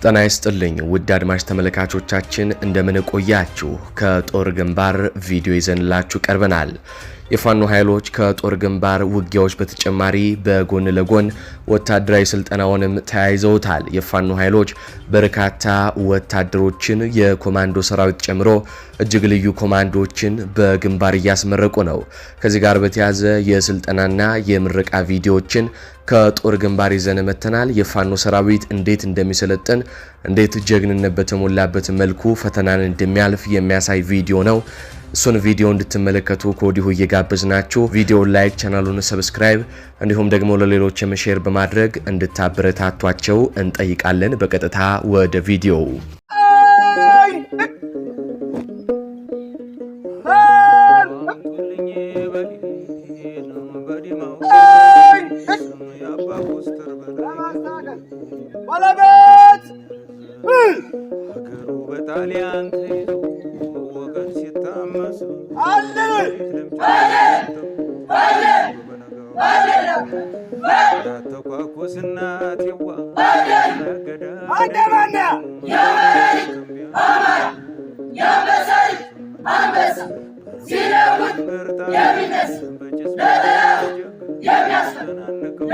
ጤና ይስጥልኝ ውድ አድማጭ ተመልካቾቻችን እንደምን ቆያችሁ ከጦር ግንባር ቪዲዮ ይዘንላችሁ ቀርበናል። የፋኖ ኃይሎች ከጦር ግንባር ውጊያዎች በተጨማሪ በጎን ለጎን ወታደራዊ ስልጠናውንም ተያይዘውታል። የፋኖ ኃይሎች በርካታ ወታደሮችን የኮማንዶ ሰራዊት ጨምሮ እጅግ ልዩ ኮማንዶዎችን በግንባር እያስመረቁ ነው። ከዚህ ጋር በተያያዘ የስልጠናና የምረቃ ቪዲዮዎችን ከጦር ግንባር ይዘን መተናል። የፋኖ ሰራዊት እንዴት እንደሚሰለጥን እንዴት ጀግንነት በተሞላበት መልኩ ፈተናን እንደሚያልፍ የሚያሳይ ቪዲዮ ነው። እሱን ቪዲዮ እንድትመለከቱ ከወዲሁ እየጋበዝናችሁ ቪዲዮውን ላይክ፣ ቻናሉን ሰብስክራይብ እንዲሁም ደግሞ ለሌሎች ሼር በማድረግ እንድታበረታቷቸው እንጠይቃለን። በቀጥታ ወደ ቪዲዮው ባለቤት ሀገሩ በጣሊያን ተይዞ ወገን ሲታመስ አለ ተኳኩስና ቴዋ አደባና ያበሳይ አንበሳ ሲለውጥ የሚነስ የሚያስፈናንቀው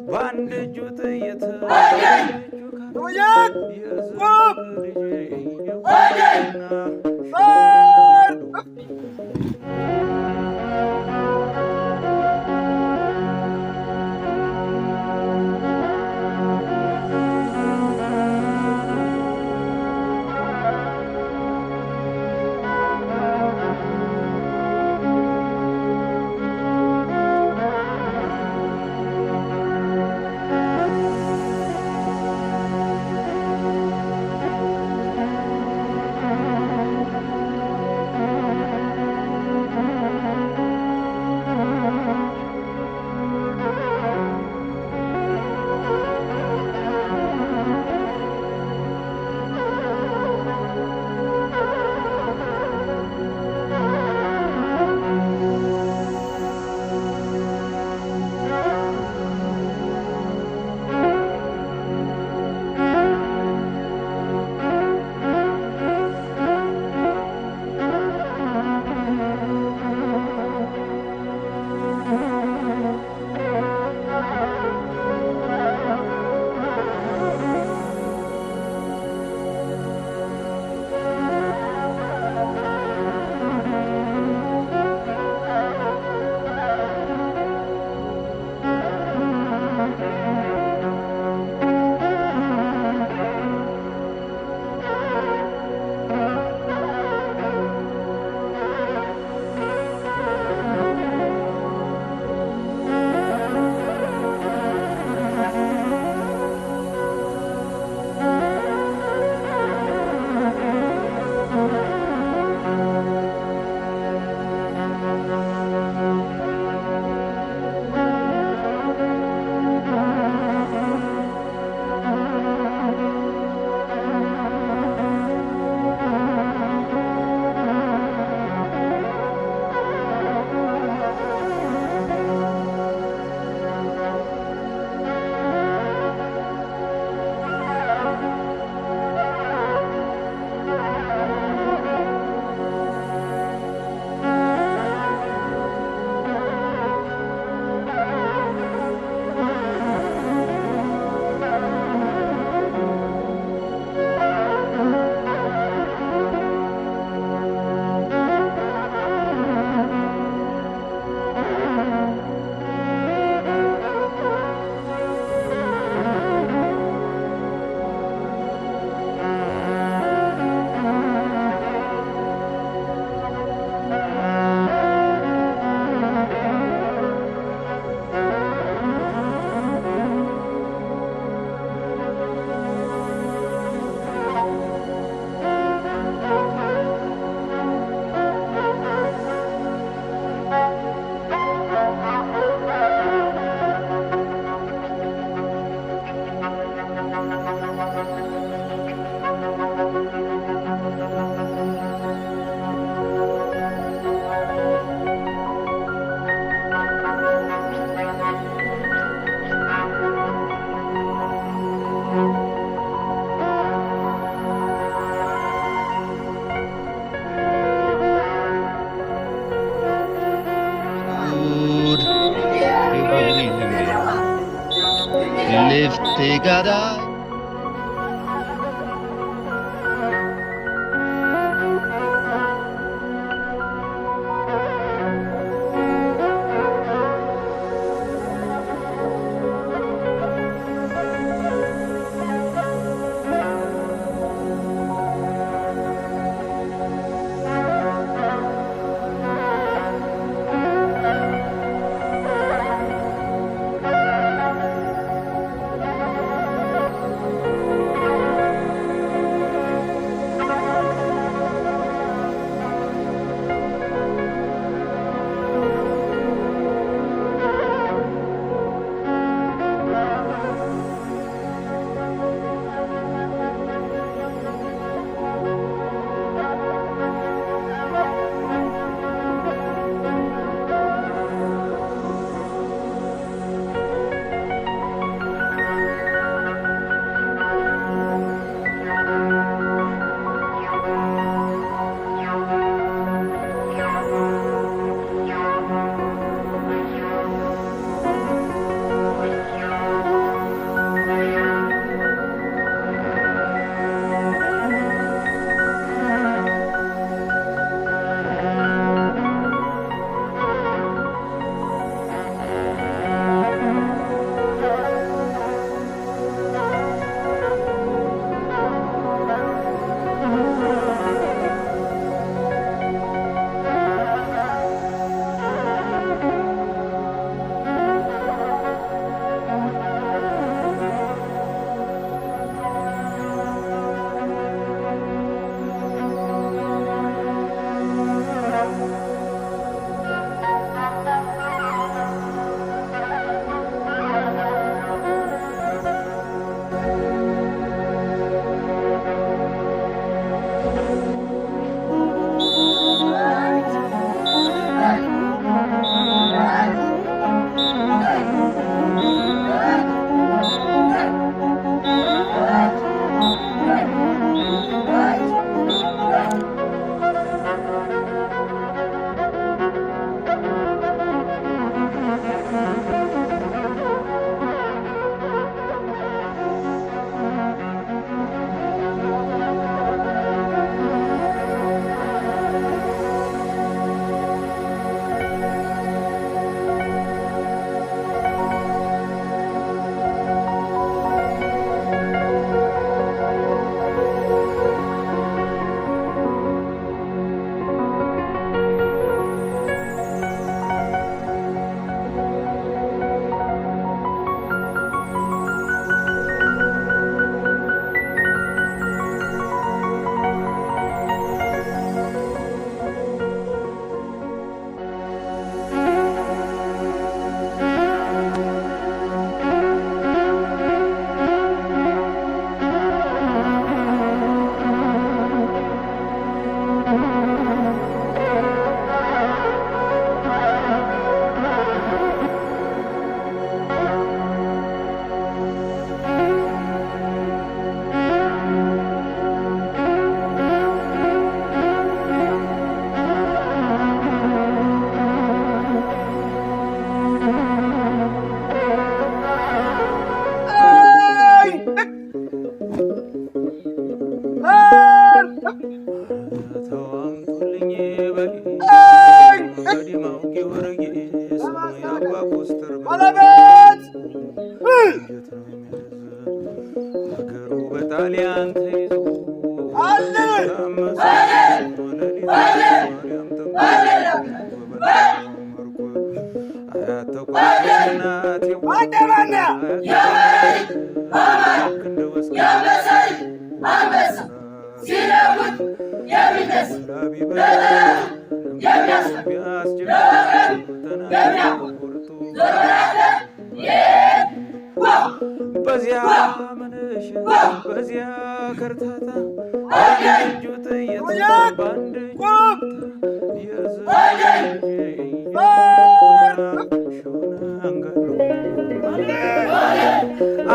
በአንድ እጁ ጥይት ተጋዳይ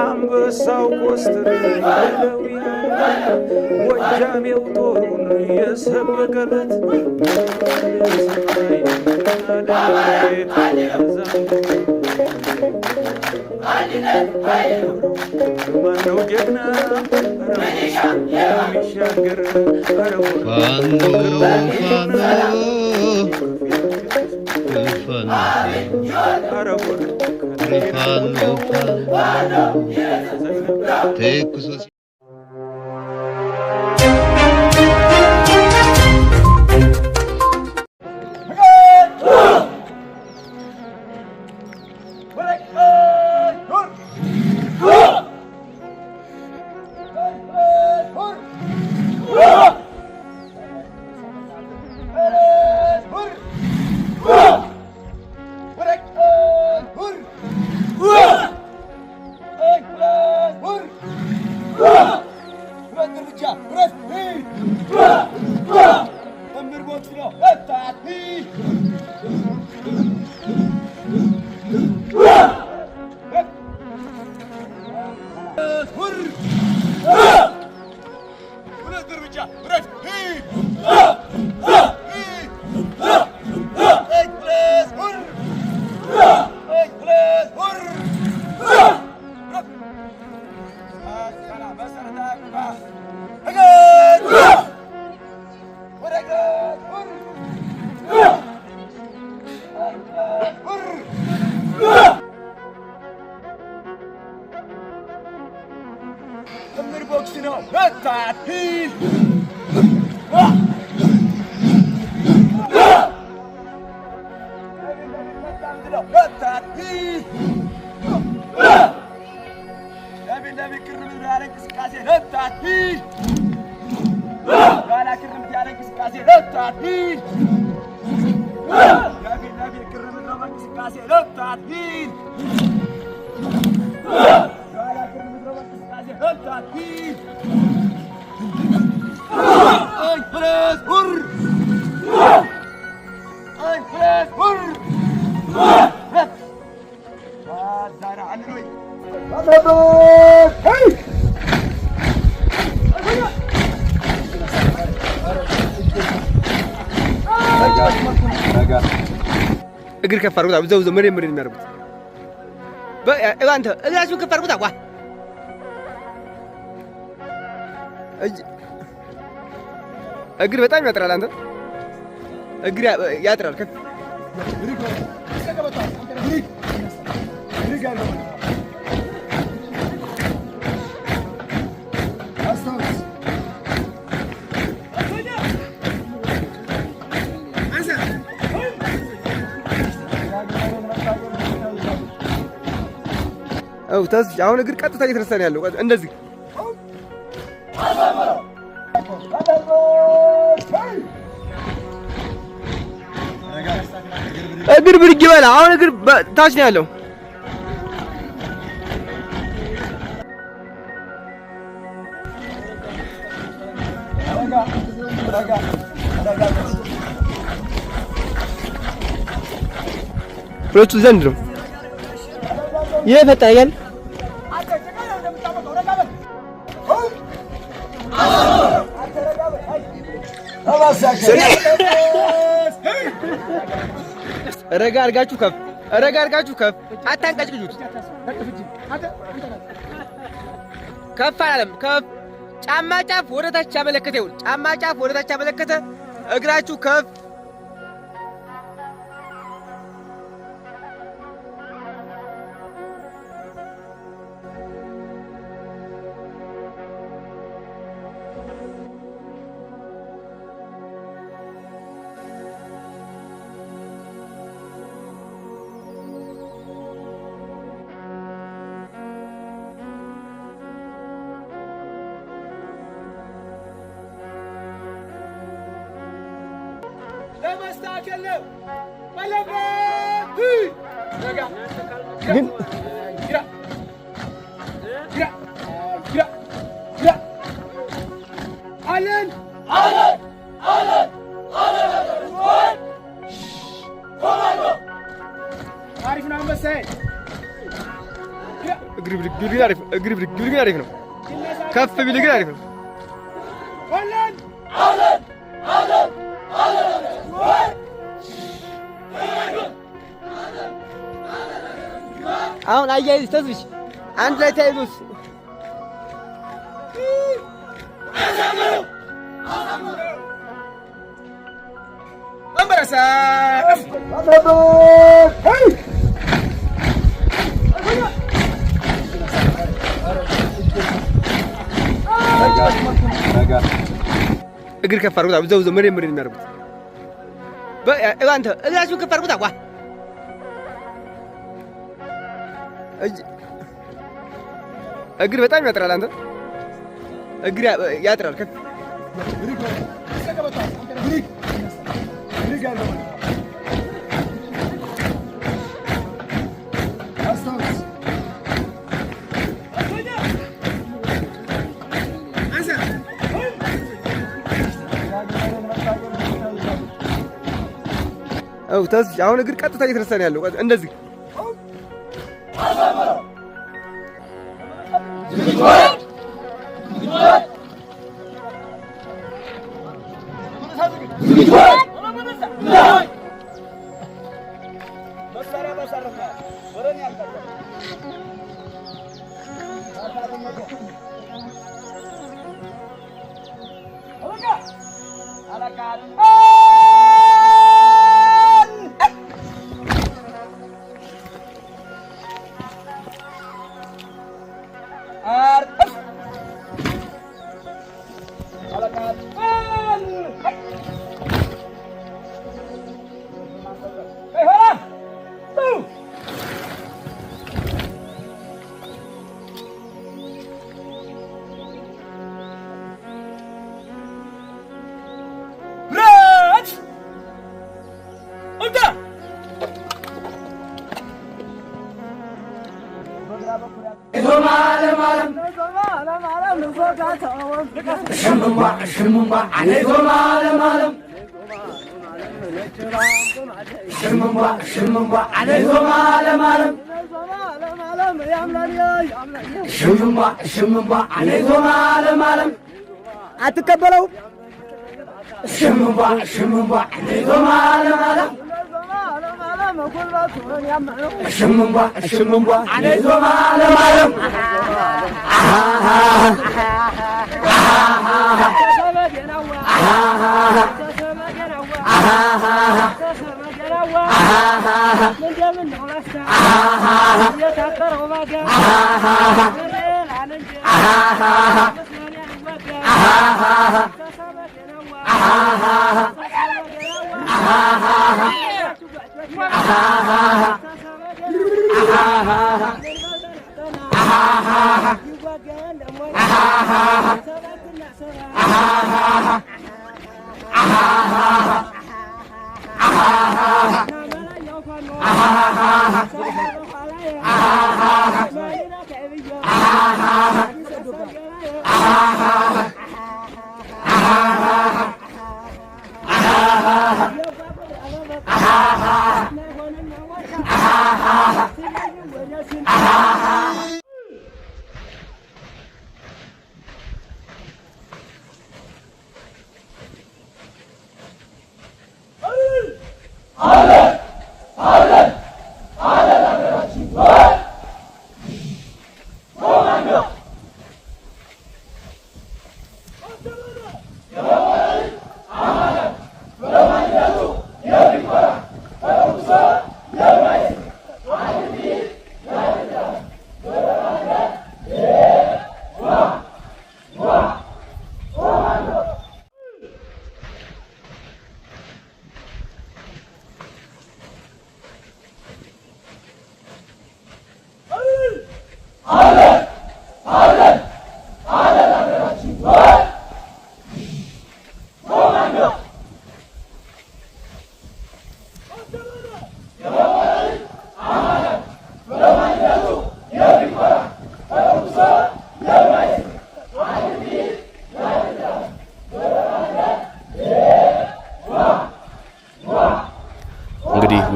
አንበሳው ኮስትር ወጃሜው ጦሩን የሰበቀለት ማነው ጀግና የሚሻገር እግር ከፍ አድርጉት። አብዘው መሬት የሚያደርጉት በአንተ እግራችሁን ከፍ አድርጉት። አቋ እግር በጣም ያጥራል። አንተ እግር ያጥራል። ከፍ አሁን እግር ቀጥታ እየተነሳ ነው ያለው። እንደዚህ እግር ብድግ ይበላ። አሁን እግር ታች ነው ያለው። ሁለቱ ዘንድ ነው ይሄ ፈጣያል። ረጋ አድርጋችሁ ከፍ፣ ረጋ አድርጋችሁ ከፍ። አታንቀጭቅጩት። ከፍ አላለም። ከፍ ጫማ ጫፍ ወደ ታች ያመለከተ ይሁን። ጫማ ጫፍ ወደ ታች ያመለከተ እግራችሁ ከፍ። ለማስተካከል ነው ባለበት ግን ግራ ግራ ግራ ግራ አለን አለን አለን አለን ኮማንዶ አሪፍ ነው። አንበሳዬ እግር ብድግ ቢል ግን አሪፍ ነው። እግር ብድግ ቢል ግን አሪፍ ነው። ከፍ ቢል ግን አሪፍ ነው። አለን አለን አለን አለን አሁን አያይዝ ተስብሽ አንድ ላይ ተያይዙስ አንበረሳ እግር ከፍ አድርጉት። እዛው መሬት የሚያደርጉት አንተ እግራችሁን ከፍ አድርጉት። ዋ እግር በጣም ያጥራል። አንተ እግር ያጥራል። ከፍ ተስፋ አሁን እግር ቀጥታ እየተነሳ ነው ያለው። እንደዚህ አትቀበለው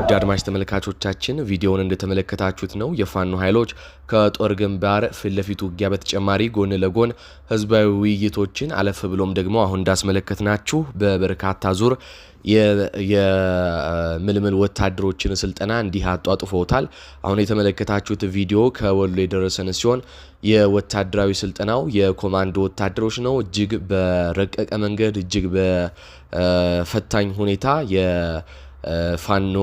ውድ አድማጭ ተመልካቾቻችን ቪዲዮውን እንደተመለከታችሁት ነው የፋኖ ኃይሎች ከጦር ግንባር ፊት ለፊት ውጊያ በተጨማሪ ጎን ለጎን ህዝባዊ ውይይቶችን አለፍ ብሎም ደግሞ አሁን እንዳስመለከትናችሁ በበርካታ ዙር የምልምል ወታደሮችን ስልጠና እንዲህ አጧጡፈውታል። አሁን የተመለከታችሁት ቪዲዮ ከወሎ የደረሰን ሲሆን የወታደራዊ ስልጠናው የኮማንዶ ወታደሮች ነው። እጅግ በረቀቀ መንገድ እጅግ በፈታኝ ሁኔታ ፋኖ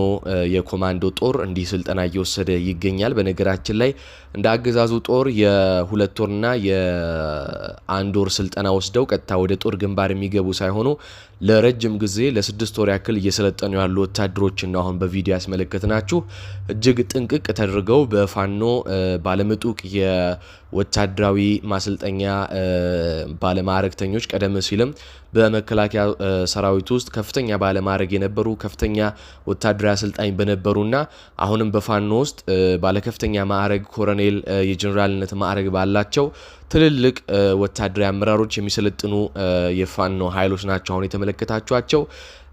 የኮማንዶ ጦር እንዲህ ስልጠና እየወሰደ ይገኛል። በነገራችን ላይ እንደ አገዛዙ ጦር የሁለት ወርና የአንድ ወር ስልጠና ወስደው ቀጥታ ወደ ጦር ግንባር የሚገቡ ሳይሆኑ ለረጅም ጊዜ ለ6 ወር ያክል እየሰለጠኑ ያሉ ወታደሮችን ነው አሁን በቪዲዮ ያስመለከትናችሁ። እጅግ ጥንቅቅ ተደርገው በፋኖ ባለምጡቅ የወታደራዊ ማሰልጠኛ ባለማዕረግተኞች ቀደም ሲልም በመከላከያ ሰራዊት ውስጥ ከፍተኛ ባለማዕረግ የነበሩ ከፍተኛ ወታደራዊ አሰልጣኝ በነበሩና አሁንም በፋኖ ውስጥ ባለከፍተኛ ማዕረግ ኮሎኔል የጀነራልነት ማዕረግ ባላቸው ትልልቅ ወታደራዊ አመራሮች የሚሰለጥኑ የፋኖ ኃይሎች ናቸው አሁን የተመለከታችኋቸው።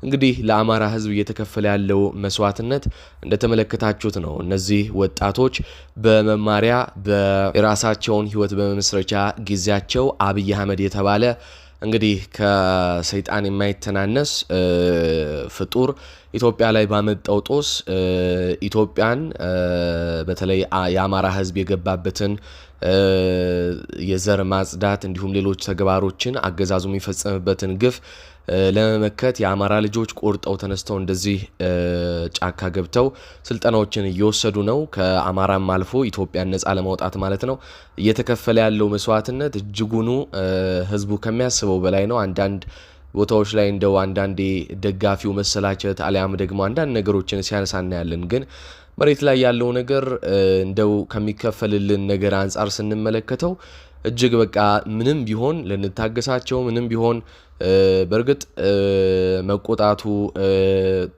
እንግዲህ ለአማራ ህዝብ እየተከፈለ ያለው መስዋዕትነት እንደተመለከታችሁት ነው። እነዚህ ወጣቶች በመማሪያ በራሳቸውን ህይወት በመመስረቻ ጊዜያቸው አብይ አህመድ የተባለ እንግዲህ ከሰይጣን የማይተናነስ ፍጡር ኢትዮጵያ ላይ ባመጣው ጦስ ኢትዮጵያን በተለይ የአማራ ህዝብ የገባበትን የዘር ማጽዳት እንዲሁም ሌሎች ተግባሮችን አገዛዙ የሚፈጸምበትን ግፍ ለመመከት የአማራ ልጆች ቆርጠው ተነስተው እንደዚህ ጫካ ገብተው ስልጠናዎችን እየወሰዱ ነው። ከአማራም አልፎ ኢትዮጵያን ነፃ ለማውጣት ማለት ነው። እየተከፈለ ያለው መስዋዕትነት እጅጉኑ ህዝቡ ከሚያስበው በላይ ነው። አንዳንድ ቦታዎች ላይ እንደው አንዳንዴ ደጋፊው መሰላቸት አሊያም ደግሞ አንዳንድ ነገሮችን ሲያነሳ እናያለን። ግን መሬት ላይ ያለው ነገር እንደው ከሚከፈልልን ነገር አንጻር ስንመለከተው እጅግ በቃ ምንም ቢሆን ልንታገሳቸው ምንም ቢሆን በርግጥ መቆጣቱ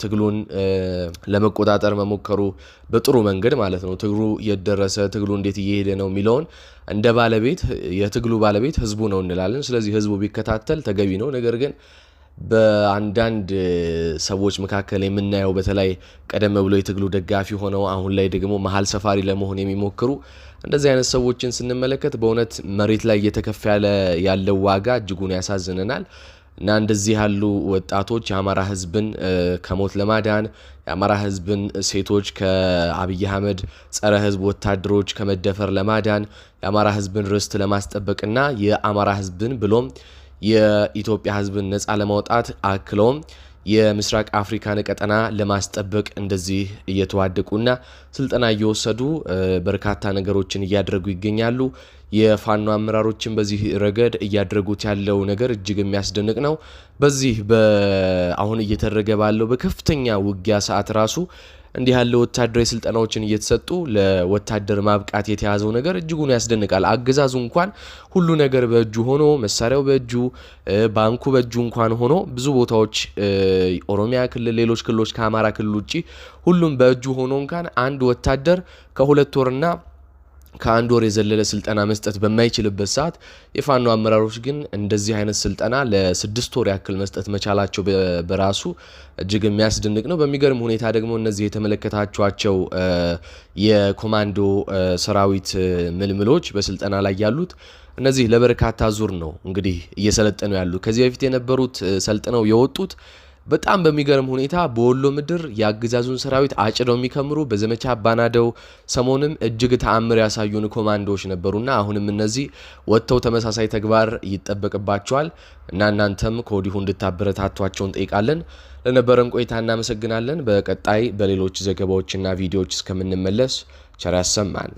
ትግሉን ለመቆጣጠር መሞከሩ በጥሩ መንገድ ማለት ነው። ትግሉ የደረሰ ትግሉ እንዴት እየሄደ ነው የሚለውን እንደ ባለቤት የትግሉ ባለቤት ህዝቡ ነው እንላለን። ስለዚህ ህዝቡ ቢከታተል ተገቢ ነው። ነገር ግን በአንዳንድ ሰዎች መካከል የምናየው በተለይ ቀደም ብሎ የትግሉ ደጋፊ ሆነው አሁን ላይ ደግሞ መሀል ሰፋሪ ለመሆን የሚሞክሩ እንደዚህ አይነት ሰዎችን ስንመለከት በእውነት መሬት ላይ እየተከፈለ ያለው ዋጋ እጅጉን ያሳዝነናል። እና እንደዚህ ያሉ ወጣቶች የአማራ ህዝብን ከሞት ለማዳን የአማራ ህዝብን ሴቶች ከአብይ አህመድ ጸረ ህዝብ ወታደሮች ከመደፈር ለማዳን የአማራ ህዝብን ርስት ለማስጠበቅና የአማራ ህዝብን ብሎም የኢትዮጵያ ህዝብን ነፃ ለማውጣት አክሎም የምስራቅ አፍሪካን ቀጠና ለማስጠበቅ እንደዚህ እየተዋደቁና ስልጠና እየወሰዱ በርካታ ነገሮችን እያደረጉ ይገኛሉ። የፋኖ አመራሮችን በዚህ ረገድ እያደረጉት ያለው ነገር እጅግ የሚያስደንቅ ነው። በዚህ አሁን እየተደረገ ባለው በከፍተኛ ውጊያ ሰዓት ራሱ እንዲህ ያለ ወታደራዊ ስልጠናዎችን እየተሰጡ ለወታደር ማብቃት የተያዘው ነገር እጅጉን ያስደንቃል። አገዛዙ እንኳን ሁሉ ነገር በእጁ ሆኖ መሳሪያው በእጁ ባንኩ በእጁ እንኳን ሆኖ ብዙ ቦታዎች ኦሮሚያ ክልል ሌሎች ክልሎች ከአማራ ክልል ውጪ ሁሉም በእጁ ሆኖ እንኳን አንድ ወታደር ከሁለት ወርና ከአንድ ወር የዘለለ ስልጠና መስጠት በማይችልበት ሰዓት የፋኖ አመራሮች ግን እንደዚህ አይነት ስልጠና ለ6 ወር ያክል መስጠት መቻላቸው በራሱ እጅግ የሚያስደንቅ ነው። በሚገርም ሁኔታ ደግሞ እነዚህ የተመለከታችኋቸው የኮማንዶ ሰራዊት ምልምሎች በስልጠና ላይ ያሉት እነዚህ ለበርካታ ዙር ነው እንግዲህ እየሰለጠኑ ያሉ። ከዚህ በፊት የነበሩት ሰልጥነው የወጡት በጣም በሚገርም ሁኔታ በወሎ ምድር ያገዛዙን ሰራዊት አጭደው የሚከምሩ በዘመቻ ባናደው ሰሞንም እጅግ ተአምር ያሳዩን ኮማንዶዎች ነበሩና አሁንም እነዚህ ወጥተው ተመሳሳይ ተግባር ይጠበቅባቸዋል እና እናንተም ከወዲሁ እንድታበረታቷቸው እንጠይቃለን። ለነበረን ቆይታ እናመሰግናለን። በቀጣይ በሌሎች ዘገባዎችና ቪዲዮዎች እስከምንመለስ ቸር ያሰማን።